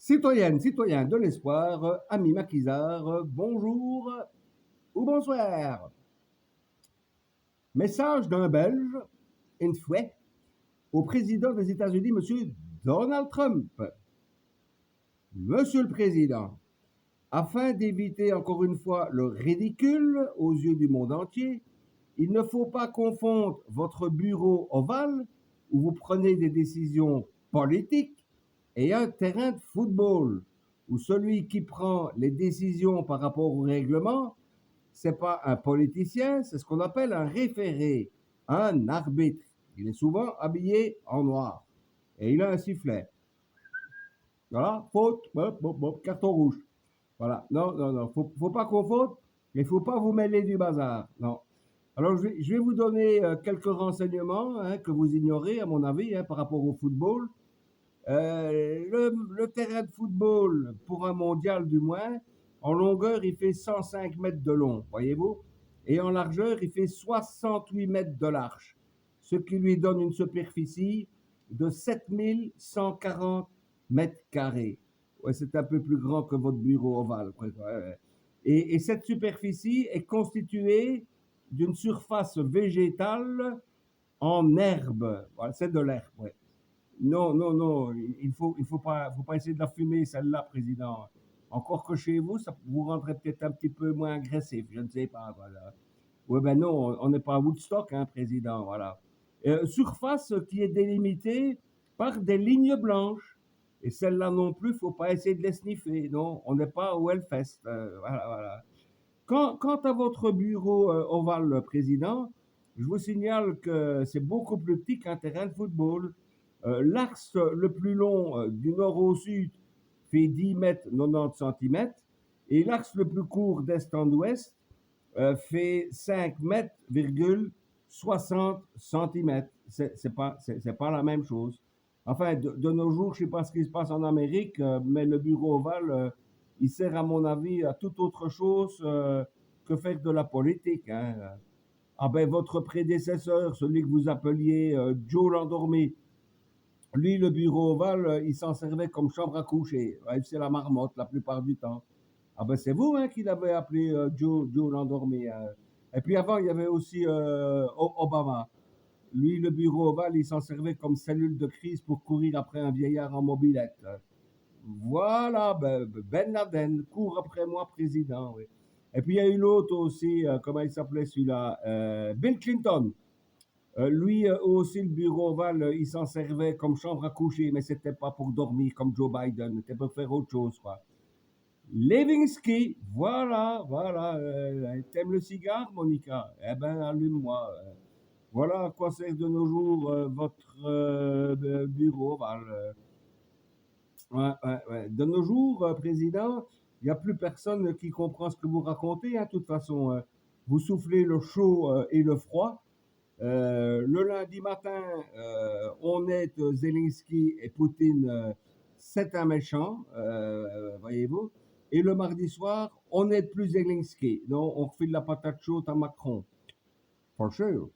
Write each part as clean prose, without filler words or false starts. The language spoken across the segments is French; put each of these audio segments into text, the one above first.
Citoyennes, citoyens de l'espoir, amis maquisards, bonjour ou bonsoir. Message d'un Belge, une fois, au président des États-Unis, M. Donald Trump. Monsieur le Président, afin d'éviter encore une fois le ridicule aux yeux du monde entier, il ne faut pas confondre votre bureau ovale, où vous prenez des décisions politiques, et un terrain de football, où celui qui prend les décisions par rapport au règlement, c'est pas un politicien, c'est ce qu'on appelle un référé, un arbitre. Il est souvent habillé en noir et il a un sifflet. Voilà, faute, hop, hop, hop, carton rouge. Voilà, non, non, non, faut pas qu'on faute, mais il faut pas vous mêler du bazar, non. Alors, je vais vous donner quelques renseignements que vous ignorez, à mon avis, par rapport au football. Le terrain de football, pour un mondial du moins, en longueur, il fait 105 mètres de long, voyez-vous, et en largeur, il fait 68 mètres de large, ce qui lui donne une superficie de 7140 mètres carrés. Ouais, c'est un peu plus grand que votre bureau ovale. Et cette superficie est constituée d'une surface végétale en herbe. Voilà, c'est de l'herbe, ouais. Non, non, non, il faut pas essayer de la fumer, celle-là, président. Encore que chez vous, ça vous rendrait peut-être un petit peu moins agressif, je ne sais pas, voilà. Oui, ben non, on n'est pas à Woodstock, hein, président, voilà. Surface qui est délimitée par des lignes blanches. Et celle-là non plus, il ne faut pas essayer de les sniffer, non, on n'est pas au Hellfest, voilà, voilà. Quant à votre bureau ovale, président, je vous signale que c'est beaucoup plus petit qu'un terrain de football. L'axe le plus long du nord au sud fait 10 mètres 90 centimètres et l'axe le plus court d'est en ouest fait 5 mètres 60 centimètres. C'est pas la même chose. Enfin, de nos jours, je ne sais pas ce qui se passe en Amérique, mais le bureau ovale, il sert à mon avis à toute autre chose que faire de la politique, hein. Ah ben, votre prédécesseur, celui que vous appeliez Joe l'endormi, lui, le bureau ovale, il s'en servait comme chambre à coucher. Ouais, c'est la marmotte la plupart du temps. Ah ben c'est vous qui l'avez appelé Joe l'endormi. Et puis avant, il y avait aussi Obama. Lui, le bureau ovale, il s'en servait comme cellule de crise pour courir après un vieillard en mobilette. Voilà, Ben Laden, cours après moi, président. Oui. Et puis il y a eu l'autre aussi, comment il s'appelait celui-là Bill Clinton. Lui aussi, le bureau ovale, il s'en servait comme chambre à coucher, mais c'était pas pour dormir comme Joe Biden, c'était pour faire autre chose, quoi. Levinsky, voilà, voilà. T'aimes le cigare, Monica? Eh ben, allume-moi. Voilà à quoi sert de nos jours votre bureau ovale. Ouais, ouais, ouais. De nos jours, président, il n'y a plus personne qui comprend ce que vous racontez, hein, de toute façon. Vous soufflez le chaud et le froid. Le lundi matin, on est Zelensky et Poutine, c'est un méchant, voyez-vous. Et le mardi soir, on n'est plus Zelensky. Donc, on refile la patate chaude à Macron. For sure.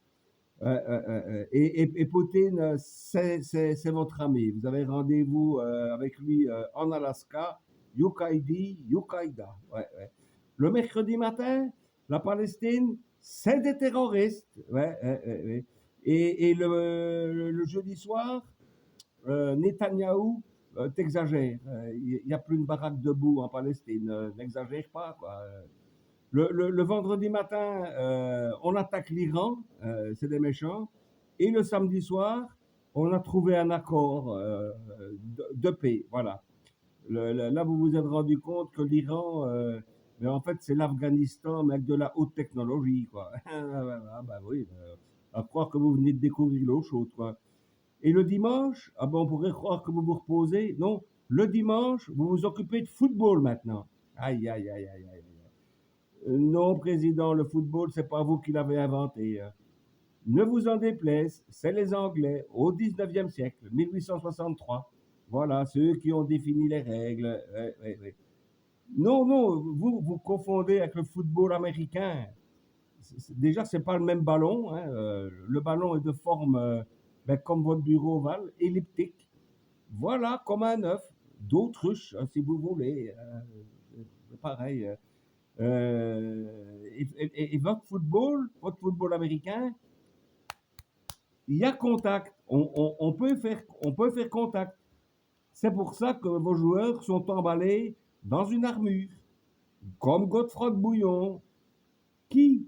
Et Poutine, c'est votre ami. Vous avez rendez-vous avec lui en Alaska, Yukaidi, Yukaida. Ouais, ouais. Le mercredi matin, la Palestine, c'est des terroristes. Ouais, ouais, ouais, ouais. Et le jeudi soir, Netanyahou, t'exagères. Il n'y a plus une baraque debout en Palestine. N'exagère pas, quoi. Le vendredi matin, on attaque l'Iran, c'est des méchants. Et le samedi soir, on a trouvé un accord de paix. Voilà. Là, vous vous êtes rendu compte que l'Iran, mais en fait, c'est l'Afghanistan, mais avec de la haute technologie, quoi. Ah, bah oui, à croire que vous venez de découvrir l'eau chaude, quoi. Et le dimanche, ah ben, on pourrait croire que vous vous reposez. Non, le dimanche, vous vous occupez de football maintenant. Aïe, aïe, aïe, aïe, aïe. Non, président, le football, c'est pas vous qui l'avez inventé. Ne vous en déplaise, c'est les Anglais au 19e siècle, 1863. Voilà, ceux qui ont défini les règles. Ouais, ouais, ouais. Non, non, vous confondez avec le football américain. Déjà, c'est pas le même ballon, hein. Le ballon est de forme, comme votre bureau ovale, elliptique. Voilà, comme un œuf. d'autruche, si vous voulez. Pareil. Et votre football américain, il y a contact. On peut faire contact. C'est pour ça que vos joueurs sont emballés dans une armure, comme Godefroy de Bouillon. Qui?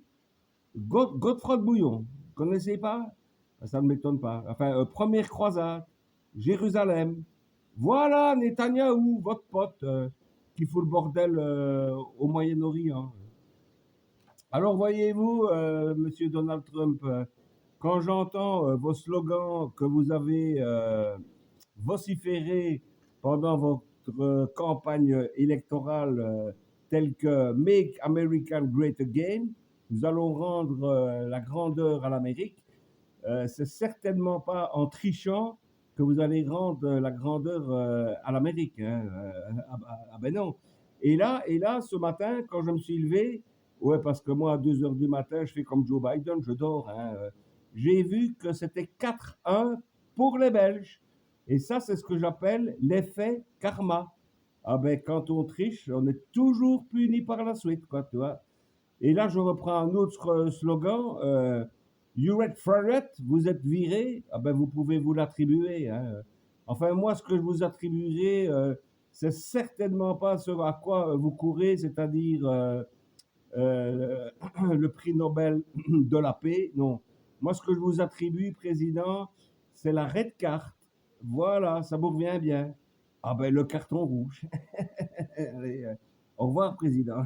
Godefroy de Bouillon. Connaissez pas? Ça ne m'étonne pas. Enfin, première croisade, Jérusalem. Voilà Netanyahou, votre pote, qui fout le bordel au Moyen-Orient. Alors, voyez-vous, Monsieur Donald Trump, quand j'entends vos slogans que vous avez vociférés pendant votre campagne électorale, tels que Make America Great Again, nous allons rendre la grandeur à l'Amérique. C'est certainement pas en trichant que vous allez rendre la grandeur à l'Amérique. Hein. Ah ben non. Et là, ce matin, quand je me suis levé, ouais, parce que moi, à 2 heures du matin, je fais comme Joe Biden, je dors. Hein, j'ai vu que c'était 4-1 pour les Belges. Et ça, c'est ce que j'appelle l'effet karma. Ah ben, quand on triche, on est toujours puni par la suite, quoi, tu vois. Et là, je reprends un autre slogan. You red fired, vous êtes viré. Ah ben, vous pouvez vous l'attribuer. Hein. Enfin, moi, ce que je vous attribuerai, c'est certainement pas ce à quoi vous courez, c'est-à-dire le prix Nobel de la paix. Non. Moi, ce que je vous attribue, président, c'est la red card. Voilà, ça vous revient bien. Ah ben, le carton rouge. Allez, au revoir, président.